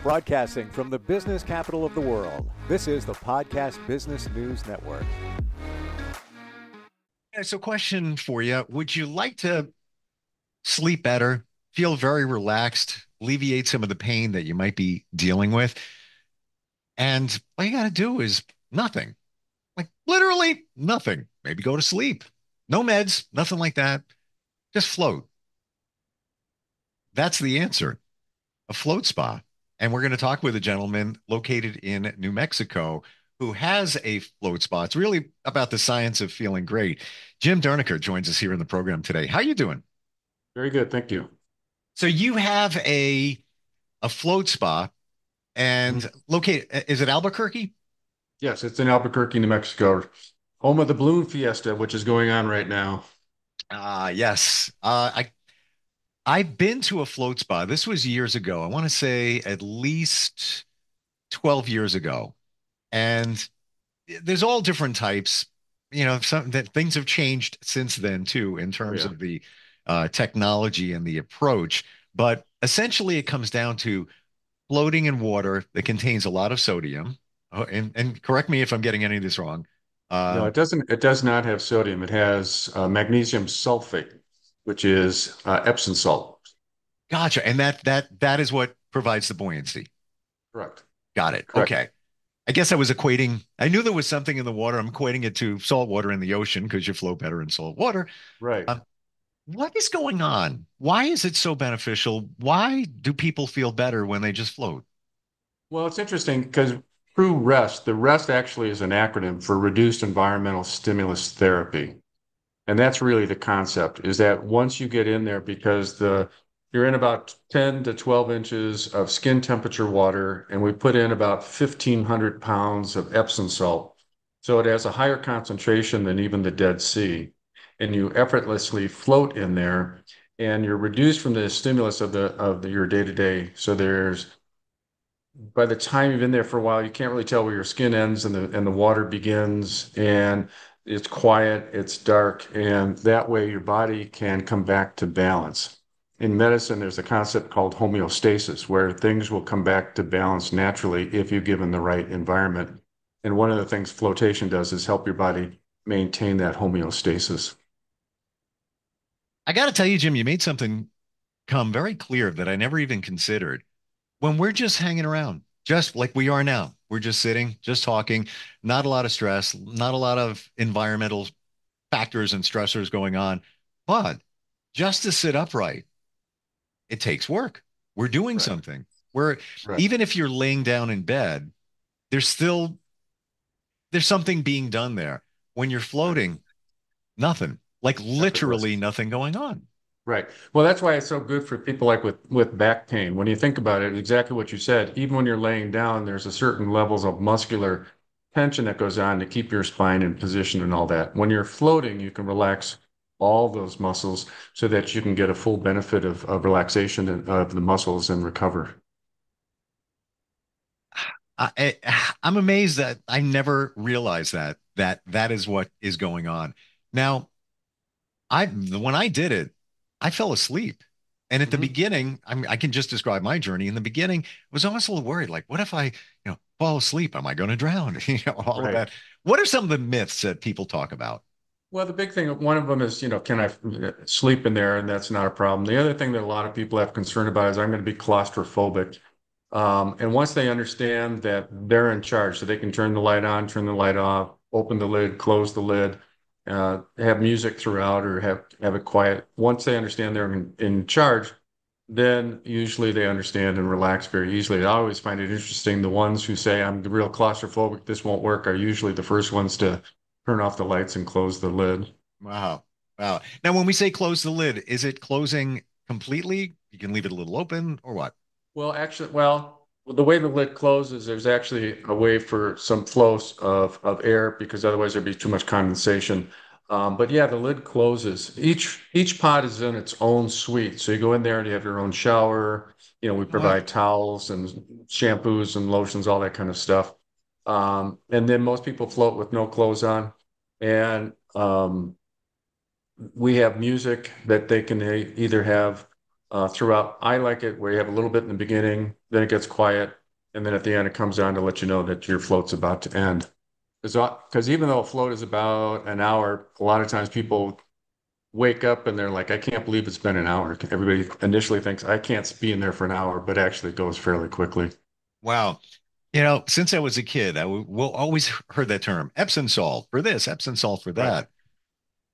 Broadcasting from the business capital of the world, this is the Podcast Business News Network. So, question for you. Would you like to sleep better, feel very relaxed, alleviate some of the pain that you might be dealing with? And all you got to do is nothing, like literally nothing. Maybe go to sleep. No meds, nothing like that. Just float. That's the answer. A float spa. And we're going to talk with a gentleman located in New Mexico who has a float spa. It's really about the science of feeling great. Jim Dernocoeur joins us here in the program today. How you doing? Very good, thank you. So you have a float spa and Mhm. located, is it Albuquerque? Yes, it's in Albuquerque, New Mexico, home of the Balloon Fiesta, which is going on right now. Yes. I've been to a float spa. This was years ago. I want to say at least 12 years ago. And there's all different types. Some that things have changed since then too, in Oh terms yeah. of the technology and the approach. But essentially, it comes down to floating in water that contains a lot of sodium. Oh, and correct me if I'm getting any of this wrong. No, Uh, it doesn't. It does not have sodium. It has magnesium sulfate, which is Epsom salt. gotcha. And that is what provides the buoyancy. Correct. Got it. Correct. Okay. I guess I was equating. I knew there was something in the water. I'm equating it to salt water in the ocean because you float better in salt water. Right. Um, what is going on? Why is it so beneficial? Why do people feel better when they just float? Well, it's interesting because true rest, the rest actually is an acronym for reduced environmental stimulus therapy. And that's really the concept is that once you get in there, because you're in about 10 to 12 inches of skin temperature water, and we put in about 1,500 pounds of Epsom salt. So it has a higher concentration than even the Dead Sea. And you effortlessly float in there, and you're reduced from the stimulus of your day to day. So there's by the time you've been there for a while, you can't really tell where your skin ends and the water begins, and it's quiet, it's dark, and that way your body can come back to balance. In medicine, there's a concept called homeostasis, where things will come back to balance naturally if you're given the right environment. And one of the things flotation does is help your body maintain that homeostasis. I got to tell you, Jim, you made something come very clear that I never even considered. When we're just hanging around, just like we are now, we're just sitting, just talking, not a lot of stress, not a lot of environmental factors and stressors going on. But just to sit upright, it takes work. We're doing Right, something. We're right. even if you're laying down in bed, there's still there's something being done there. When you're Right. floating, nothing. Like Effortless. literally nothing going on. Right. Well, that's why it's so good for people like with back pain. When you think about it, exactly what you said, even when you're laying down, there's a certain levels of muscular tension that goes on to keep your spine in position and all that. When you're floating, you can relax all those muscles so that you can get a full benefit of relaxation of the muscles and recover. I'm amazed that I never realized that is what is going on. Now, when I did it, I fell asleep. And at the Mhm. beginning, I can just describe my journey. In the beginning, I was almost a little worried, like, what if I, fall asleep? Am I going to drown? All of Right. that. What are some of the myths that people talk about? Well, the big thing, one of them is, can I sleep in there? And that's not a problem. The other thing that a lot of people have concern about is I'm going to be claustrophobic. And once they understand that they're in charge, so they can turn the light on, turn the light off, open the lid, close the lid, have music throughout, or have it quiet. Once they understand they're in charge, then usually they understand and relax very easily. I always find it interesting. The ones who say I'm the real claustrophobic, this won't work, are usually the first ones to turn off the lights and close the lid. Wow. Wow. Now, when we say close the lid, is it closing completely? You can leave it a little open or what? Well, the way the lid closes, there's actually a way for some flows of air because otherwise there'd be too much condensation. But yeah, the lid closes. Each pod is in its own suite. So you go in there and you have your own shower. We What? provide towels and shampoos and lotions, all that kind of stuff. And then most people float with no clothes on. And we have music that they can either have throughout. I like it where you have a little bit in the beginning, then it gets quiet, and then at the end it comes on to let you know that your float's about to end. Because even though a float is about an hour, a lot of times people wake up and they're like, I can't believe it's been an hour. Everybody initially thinks I can't be in there for an hour, but actually it goes fairly quickly. Wow. Since I was a kid, will always heard that term, Epsom salt for this, Epsom salt for Right, that.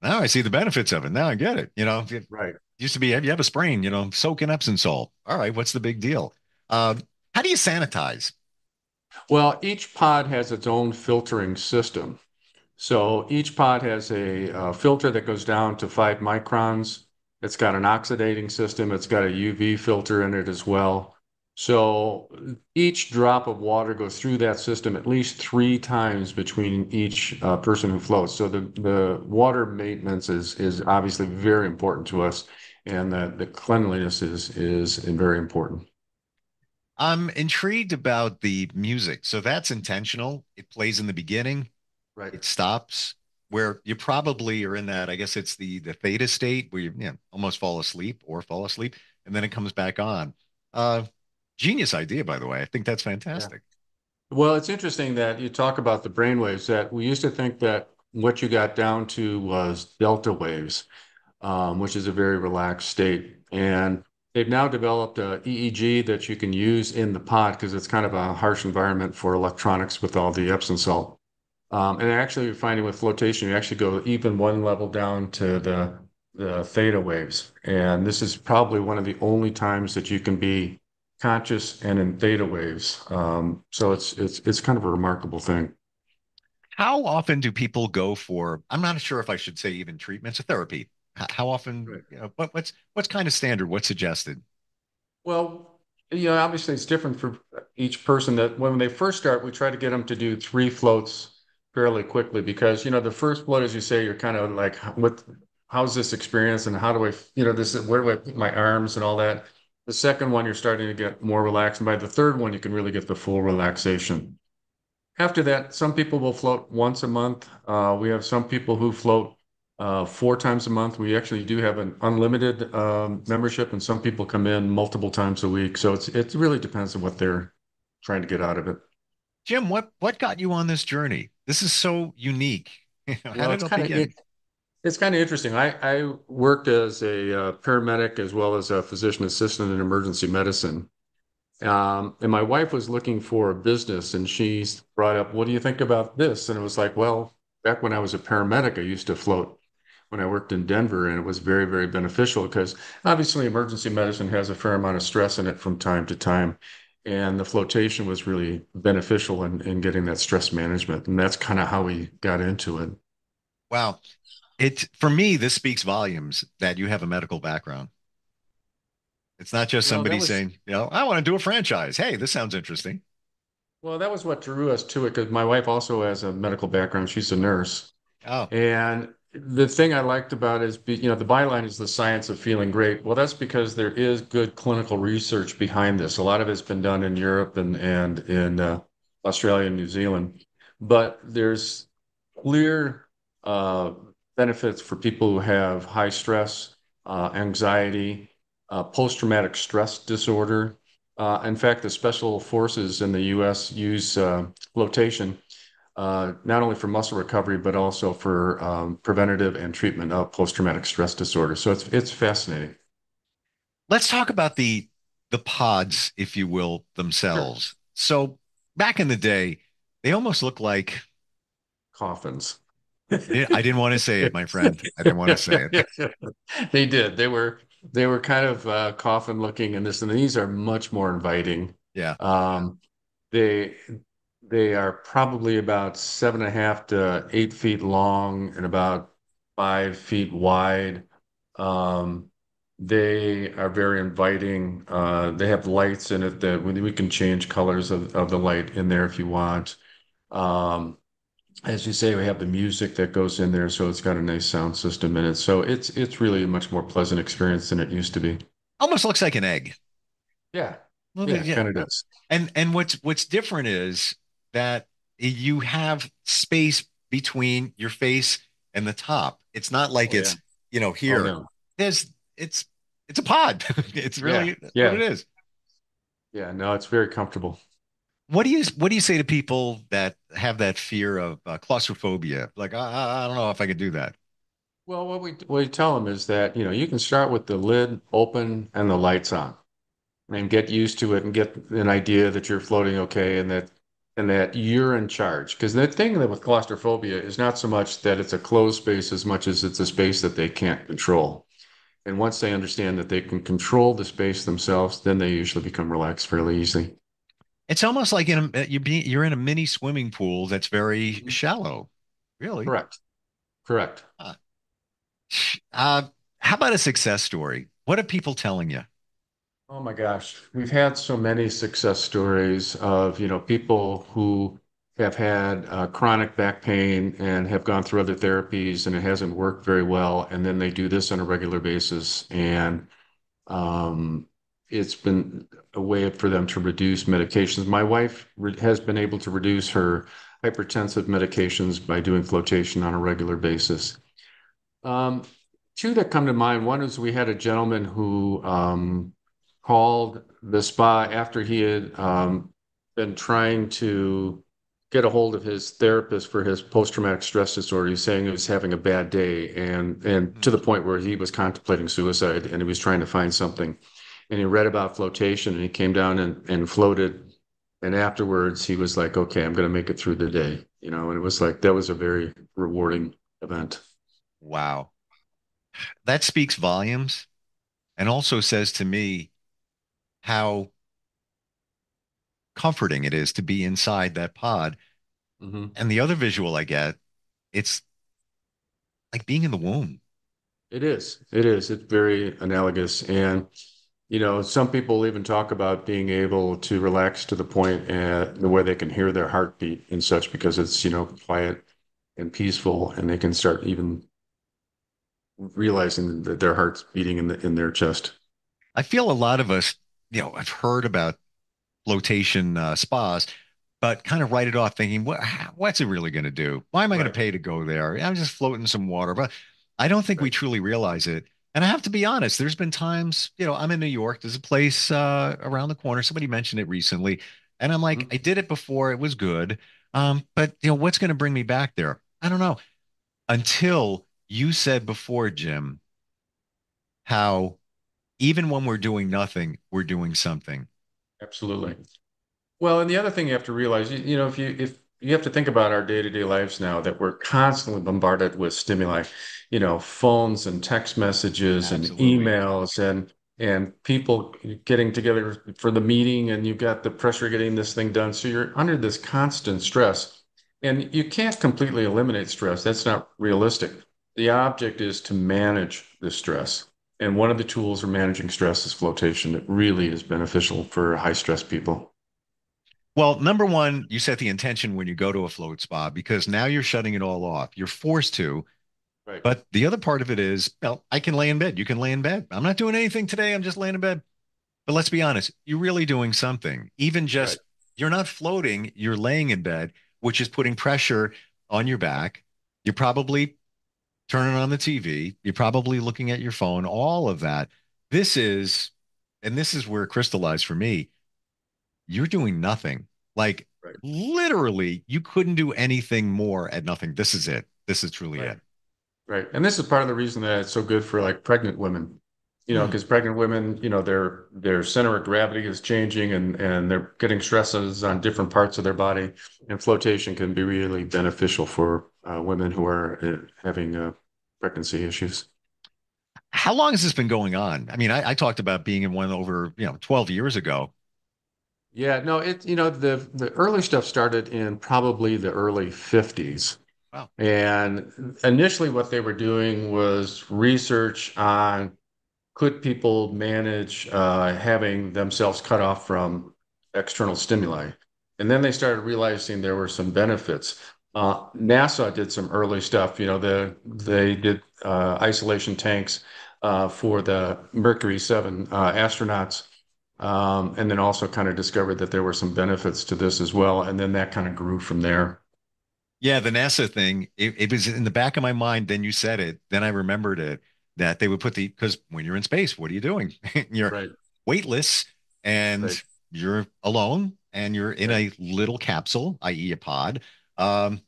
Now I see the benefits of it. Now I get it. If it right. used to be, if you have a sprain, soak in Epsom salt. All right, what's the big deal? How do you sanitize? Well, each pod has its own filtering system. So each pod has a filter that goes down to 5 microns. It's got an oxidating system. It's got a UV filter in it as well. So each drop of water goes through that system at least 3 times between each person who floats. So the water maintenance is obviously very important to us, and the cleanliness is very important. I'm intrigued about the music. So that's intentional. It plays in the beginning, Right. it stops where you probably are in that. I guess it's the theta state where you almost fall asleep, and then it comes back on. Uh, Genius idea, by the way. I think that's Yeah. fantastic. Well, it's interesting that you talk about the brain waves, that we used to think that what you got down to was delta waves, which is a very relaxed state. And they've now developed a EEG that you can use in the pod because it's kind of a harsh environment for electronics with all the Epsom salt. And actually, you're finding with flotation, you actually go even one level down to the theta waves. And this is probably one of the only times that you can be conscious and in theta waves. So it's kind of a remarkable thing. How often do people go for, I'm not sure if I should say even treatments or therapy. How often, Right. what's kind of standard? What's suggested? Well, obviously it's different for each person. That when they first start, we try to get them to do 3 floats fairly quickly because, the first float, as you say, you're kind of like, how's this experience and how do I, this is where do I put my arms and all that. The second one, you're starting to get more relaxed. And by the third one, you can really get the full relaxation. After that, some people will float once a month. We have some people who float 4 times a month. We actually do have an unlimited membership, and some people come in multiple times a week. So it really depends on what they're trying to get out of it. Jim, what got you on this journey? This is so unique. How Well, did it begin? it's kind of interesting. I worked as a paramedic as well as a physician assistant in emergency medicine. And my wife was looking for a business, and she brought up, "What do you think about this?" And it was like, well, back when I was a paramedic, I used to float when I worked in Denver, and it was very, very beneficial because obviously emergency medicine has a fair amount of stress in it from time to time. And the flotation was really beneficial in getting that stress management. And that's kind of how we got into it. Wow. For me, this speaks volumes that you have a medical background. It's not just Well, that somebody was saying, I want to do a franchise. Hey, this sounds interesting. well, that was what drew us to it because my wife also has a medical background. She's a nurse. Oh, And the thing I liked about it is, the byline is the science of feeling great. Well, that's because there is good clinical research behind this. A lot of it's been done in Europe and in Australia and New Zealand, but there's clear uh, benefits for people who have high stress, anxiety, post-traumatic stress disorder. In fact, the special forces in the U.S. use flotation not only for muscle recovery, but also for preventative and treatment of post-traumatic stress disorder. So it's fascinating. let's talk about the pods, if you will, Sure. themselves. So back in the day, they almost look like Coffins. I didn't want to say it, my friend. I didn't want to say it. They did. They were kind of coffin looking and this, and these are much more inviting. Yeah. Um, they they are probably about 7.5 to 8 feet long and about 5 feet wide. Um, they are very inviting. They have lights in it that we can change colors of the light in there if you want. Um, as you say, we have the music that goes in there, so it's got a nice sound system in it. So it's really a much more pleasant experience than it used to be. Almost looks like an egg. Yeah, Well, yeah, yeah. kind of does. And what's different is that you have space between your face and the top. It's not like Oh yeah. it's, Oh here. no. There's it's a pod. It's Yeah, really what yeah. it is. Yeah, no, it's very comfortable. What do you say to people that have that fear of claustrophobia? Like, I don't know if I could do that. Well, what we tell them is that, you can start with the lid open and the lights on and get used to it and get an idea that you're floating okay and that you're in charge. Because the thing that with claustrophobia is not so much that it's a closed space as much as it's a space that they can't control. And once they understand that they can control the space themselves, then they usually become relaxed fairly easily. It's almost like you're in a mini swimming pool that's very Mhm. shallow. Really? Correct. Correct. Uh, uh, how about a success story? What are people telling you? Oh my gosh, we've had so many success stories of, people who have had chronic back pain and have gone through other therapies and it hasn't worked very well, and then they do this on a regular basis, and um, it's been a way for them to reduce medications. My wife has been able to reduce her hypertensive medications by doing flotation on a regular basis. Um, Two that come to mind. One is we had a gentleman who called the spa after he had been trying to get a hold of his therapist for his post-traumatic stress disorder. He's saying he was having a bad day and to Hmm. the point where he was contemplating suicide and he was trying to find something. And he read about flotation and he came down and floated. And afterwards he was like, okay, I'm going to make it through the day, and it was like that was a very rewarding event. Wow. That speaks volumes and also says to me how comforting it is to be inside that pod. Mhm. And the other visual I get, it's like being in the womb. It is. It is. It's very analogous. And, some people even talk about being able to relax to the point where they can hear their heartbeat and such because it's, quiet and peaceful, and they can start even realizing that their heart's beating in their chest. I feel a lot of us, I've heard about flotation spas, but kind of write it off thinking, what's it really going to do? Why am I going to Right. pay to go there? I'm just floating some water. But I don't think we Right. truly realize it. And I have to be honest, there's been times, I'm in New York, there's a place around the corner. Somebody mentioned it recently. And I'm like, Mhm. I did it before, it was good. But what's going to bring me back there? I don't know. Until you said before, Jim, how even when we're doing nothing, we're doing something. Absolutely. Well, and the other thing you have to realize, if you have to think about our day-to-day lives now that we're constantly bombarded with stimuli, phones and text messages and Absolutely. emails and people getting together for the meeting and you've got the pressure of getting this thing done. So you're under this constant stress. And you can't completely eliminate stress. That's not realistic. The object is to manage the stress. And one of the tools for managing stress is flotation. It really is beneficial for high stress people. Well, number one, you set the intention when you go to a float spa because now you're shutting it all off. You're forced to. Right. But the other part of it is, well, I can lay in bed. You can lay in bed. I'm not doing anything today. I'm just laying in bed. But let's be honest, you're really doing something. Even Right. just, you're not floating, you're laying in bed, which is putting pressure on your back. You're probably turning on the TV. You're probably looking at your phone, all of that. This is, and this is where it crystallized for me. You're doing nothing. Like Right. literally, you couldn't do anything more at nothing. This is it. This is truly Right. it. Right. And this is part of the reason that it's so good for like pregnant women, Hmm. because pregnant women, their center of gravity is changing and they're getting stresses on different parts of their body. And flotation can be really beneficial for women who are having pregnancy issues. How long has this been going on? I mean, I talked about being in one over, 12 years ago. Yeah, no, the early stuff started in probably the early 50s. Wow. And initially what they were doing was research on could people manage having themselves cut off from external stimuli? And then they started realizing there were some benefits. NASA did some early stuff. They did isolation tanks for the Mercury 7 astronauts, and then also kind of discovered that there were some benefits to this as well. And then that kind of grew from there. Yeah, the NASA thing, it was in the back of my mind. Then you said it. Then I remembered it that they would put because when you're in space, what are you doing? You're Right, weightless. And right, you're alone and you're in Right. a little capsule, i.e. a pod. Um,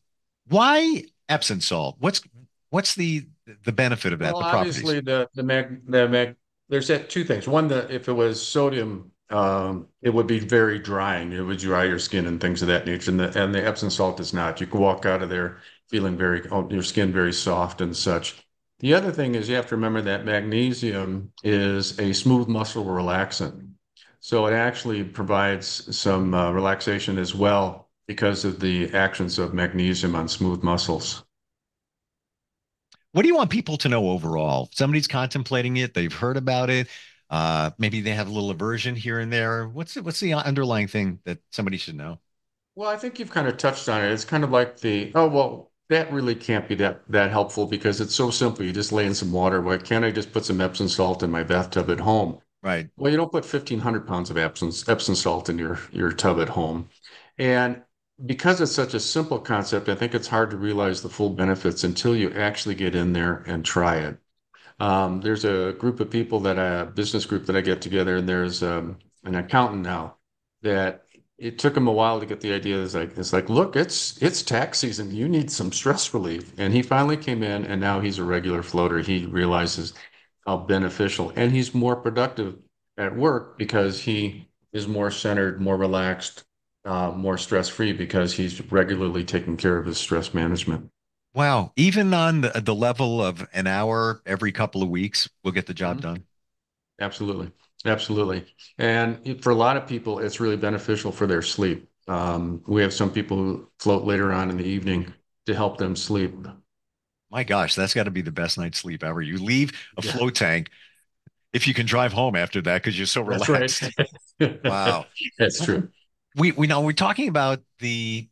why Epsom salt? What's the benefit of that, Well, the properties? obviously the mag there's that two things. One, that if it was sodium, it would be very drying. It would dry your skin and things of that nature. And the Epsom salt is not. You can walk out of there feeling your skin very soft and such. The other thing is you have to remember that magnesium is a smooth muscle relaxant. So it actually provides some relaxation as well because of the actions of magnesium on smooth muscles. What do you want people to know overall? Somebody's contemplating it, they've heard about it. Maybe they have a little aversion here and there. What's the underlying thing that somebody should know? Well, I think you've kind of touched on it. It's kind of like oh, well, that really can't be that helpful because it's so simple. You just lay in some water. Why can't I just put some Epsom salt in my bathtub at home? Right. Well, you don't put 1,500 pounds of Epsom salt in your tub at home. And because it's such a simple concept, I think it's hard to realize the full benefits until you actually get in there and try it. There's a group of people business group that I get together, and there's an accountant now that it took him a while to get the idea. It's like, look, it's tax season. You need some stress relief. And he finally came in, and now he's a regular floater. He realizes how beneficial, and he's more productive at work because he is more centered, more relaxed, more stress-free because he's regularly taking care of his stress management. Wow. Even on the level of an hour every couple of weeks, we'll get the job Mhm. done. Absolutely. Absolutely. And for a lot of people, it's really beneficial for their sleep. We have some people who float later on in the evening to help them sleep. My gosh, that's got to be the best night's sleep ever. You leave a Yeah, float tank if you can drive home after that because you're so that's right. relaxed. Wow. That's true. We know we're talking about the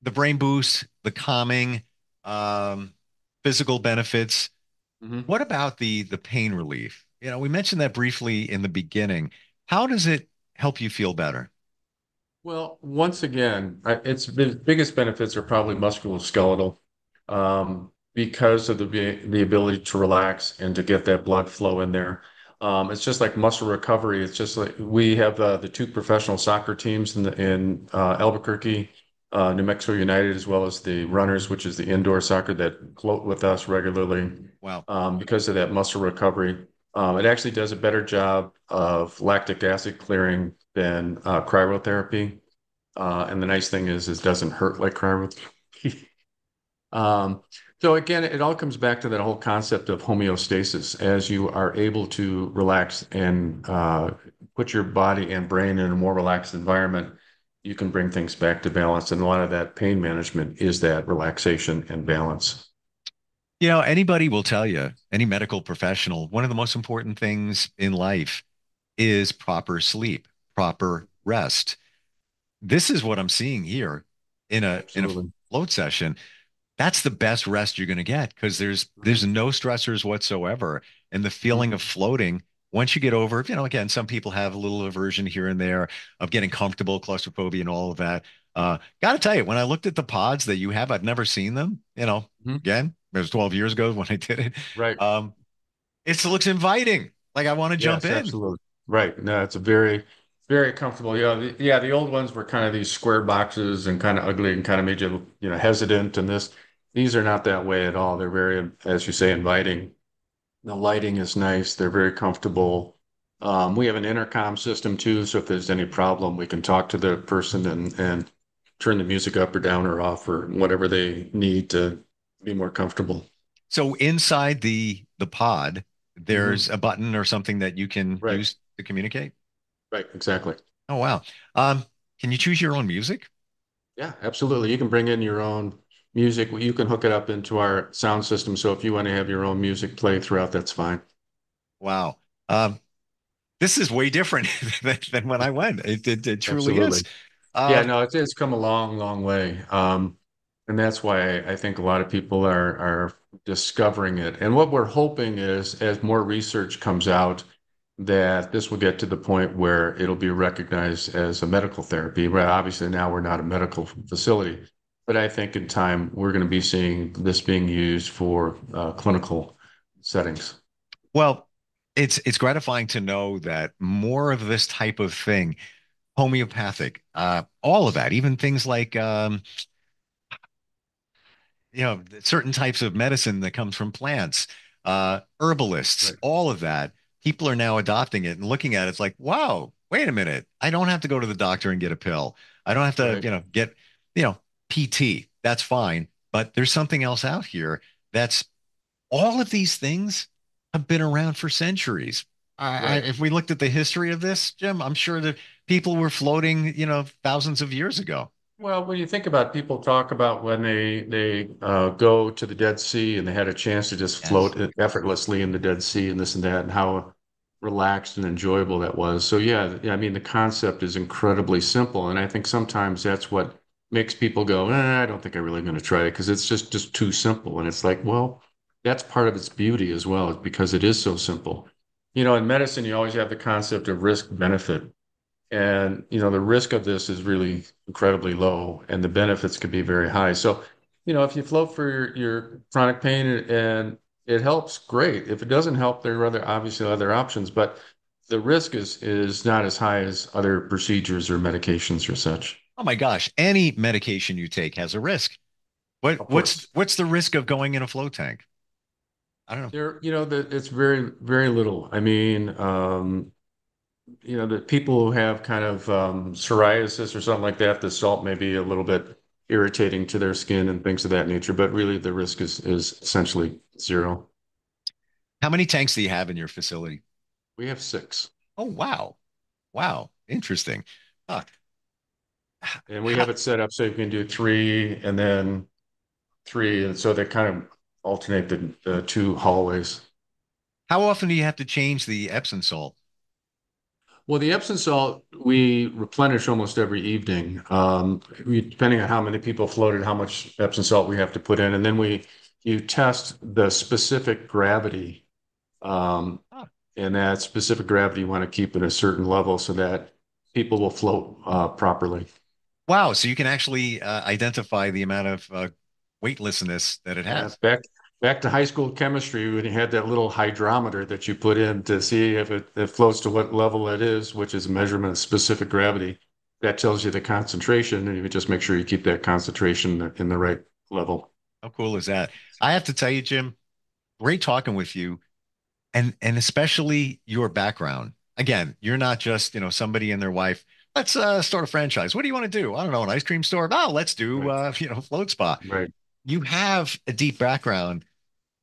brain boost, the calming, um, physical benefits. Mhm. What about the pain relief? We mentioned that briefly in the beginning. How does it help you feel better? Well, once again, its biggest benefits are probably musculoskeletal, because of the ability to relax and to get that blood flow in there. It's just like muscle recovery. It's just like we have the two professional soccer teams in Albuquerque, New Mexico United, as well as the Runners, which is the indoor soccer that float with us regularly, Wow. because of that muscle recovery. It actually does a better job of lactic acid clearing than cryotherapy. And the nice thing is, it doesn't hurt like cryotherapy. Um, so again, it all comes back to that whole concept of homeostasis. As you are able to relax and put your body and brain in a more relaxed environment, you can bring things back to balance. And a lot of that pain management is that relaxation and balance. Anybody will tell you, any medical professional, one of the most important things in life is proper sleep, proper rest. This is what I'm seeing here in a Absolutely. float session. That's the best rest you're going to get because there's Mhm. no stressors whatsoever. And the feeling of Mhm. floating, once you get over, again, some people have a little aversion here and there of getting comfortable, claustrophobia and all of that. Got to tell you, when I looked at the pods that you have, I've never seen them. Mhm. Again, it was 12 years ago when I did it. Right. Um, it looks inviting. Like I want to jump Yes, in. absolutely. Right. No, it's a very, very comfortable. The old ones were kind of these square boxes and kind of ugly and kind of made you, hesitant. And these are not that way at all. They're very, as you say, inviting. The lighting is nice. They're very comfortable. We have an intercom system too, so if there's any problem, we can talk to the person and turn the music up or down or off or whatever they need to be more comfortable. So inside the pod, there's Hmm. a button or something that you can Right. use to communicate. Right. Exactly. Oh wow. Um, can you choose your own music? Yeah, absolutely. You can bring in your own music. You can hook it up into our sound system. So if you want to have your own music play throughout, that's fine. Wow. Um, this is way different than when I went. It truly is. Absolutely. Yeah, Um, no, it's come a long, long way. And that's why I think a lot of people are discovering it. And what we're hoping is, as more research comes out, that this will get to the point where it'll be recognized as a medical therapy. Well, obviously now we're not a medical facility, but I think in time we're going to be seeing this being used for clinical settings. well, it's gratifying to know that more of this type of thing. homeopathic, all of that, even things like, certain types of medicine that comes from plants, herbalists, Right. all of that. People are now adopting it and looking at it. It's like, wow, wait a minute. I don't have to go to the doctor and get a pill. I don't have to, Right. get, you know, PT. That's fine. But there's something else out here that's all of these things have been around for centuries. Right. If we looked at the history of this, Jim, I'm sure that people were floating, thousands of years ago. Well, when you think about people talk about when they go to the Dead Sea and they had a chance to just Yes. float effortlessly in the Dead Sea and this and that and how relaxed and enjoyable that was. So yeah, I mean the concept is incredibly simple, and I think sometimes that's what makes people go, I don't think I'm really going to try it because it's just too simple. And it's like, well, that's part of its beauty as well, is because it is so simple. In medicine, you always have the concept of risk benefit. And, the risk of this is really incredibly low and the benefits could be very high. So, if you float for your chronic pain and it helps, great. If it doesn't help, there are obviously other options, but the risk is not as high as other procedures or medications or such. Oh my gosh, any medication you take has a risk. What Of what's course. what's the risk of going in a float tank? I don't know. It's very, very little. I mean, the people who have kind of psoriasis or something like that, the salt may be a little bit irritating to their skin and things of that nature, but really the risk is essentially zero. How many tanks do you have in your facility? We have six, Oh wow. Wow. Interesting. Huh. and we How, have it set up so you can do three and then three, and so they kind of alternate the two hallways. how often do you have to change the Epsom salt? Well, the Epsom salt we replenish almost every evening. Depending on how many people floated, how much Epsom salt we have to put in, and then you test the specific gravity, um, Ah, and that specific gravity you want to keep at a certain level so that people will float properly. wow. So you can actually identify the amount of weightlessness that it Yeah, has. back to high school chemistry when you had that little hydrometer that you put in to see if it floats to what level it is, which is a measurement of specific gravity. That tells you the concentration, and you just make sure you keep that concentration in the right level. How cool is that? I have to tell you, Jim, great talking with you. And especially your background. Again, you're not just, somebody and their wife. Let's start a franchise. What do you want to do? I don't know, an ice cream store. Oh, let's do Right, float spa. right. You have a deep background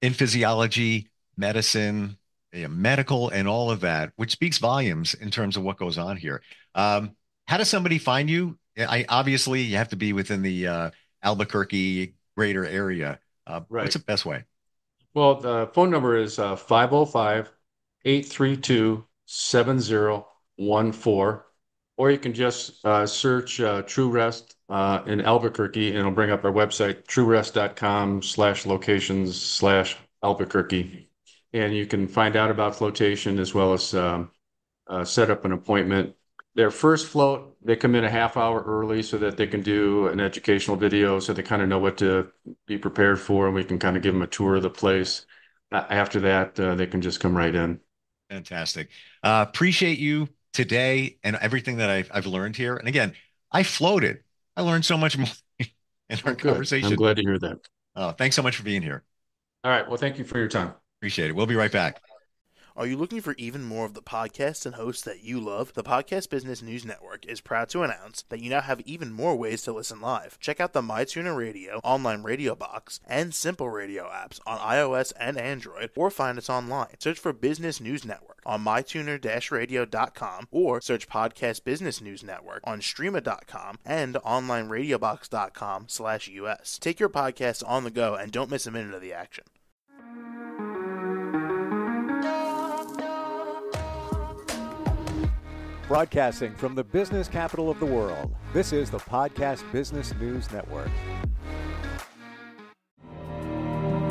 in physiology, medicine, medical, and all of that, which speaks volumes in terms of what goes on here. How does somebody find you? I obviously you have to be within the Albuquerque greater area. What's Right. the best way? Well, the phone number is 505 or you can just search True Rest in Albuquerque, and it'll bring up our website, truerest.com/locations/Albuquerque. And you can find out about flotation as well as set up an appointment. Their first float, they come in a half hour early so that they can do an educational video so they kind of know what to be prepared for, and we can kind of give them a tour of the place. After that, they can just come right in. Fantastic. Appreciate you today and everything that I've learned here. And again, I floated. I learned so much more in our Well, good. I'm conversation. glad to hear that. Thanks so much for being here. All right. Well, thank you for your time. Appreciate it. We'll be right back. Are you looking for even more of the podcasts and hosts that you love? The Podcast Business News Network is proud to announce that you now have even more ways to listen live. Check out the MyTuner Radio, online radio box, and Simple Radio apps on iOS and Android, or find us online. Search for Business News Network on mytuner-radio.com, or search Podcast Business News Network on streama.com and onlineradiobox.com/US. Take your podcast on the go and don't miss a minute of the action. Broadcasting from the business capital of the world, this is the Podcast Business News Network.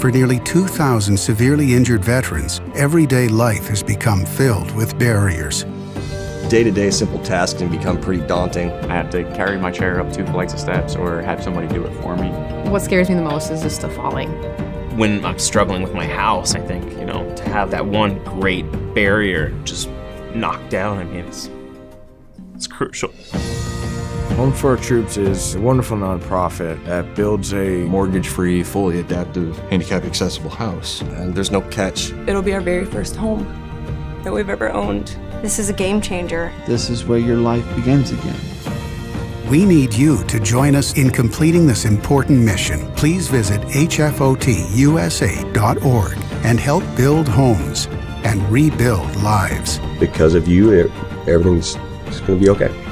For nearly 2,000 severely injured veterans, everyday life has become filled with barriers. Day-to-day simple tasks can become pretty daunting. I have to carry my chair up 2 flights of steps or have somebody do it for me. What scares me the most is just the falling. When I'm struggling with my house, I think, to have that one great barrier just knocked down, It's crucial. Home for Our Troops is a wonderful nonprofit that builds a mortgage-free, fully adaptive, handicap-accessible house. And there's no catch. It'll be our very first home that we've ever owned. This is a game changer. This is where your life begins again. We need you to join us in completing this important mission. Please visit hfotusa.org and help build homes and rebuild lives. Because of you, everything's going to be okay.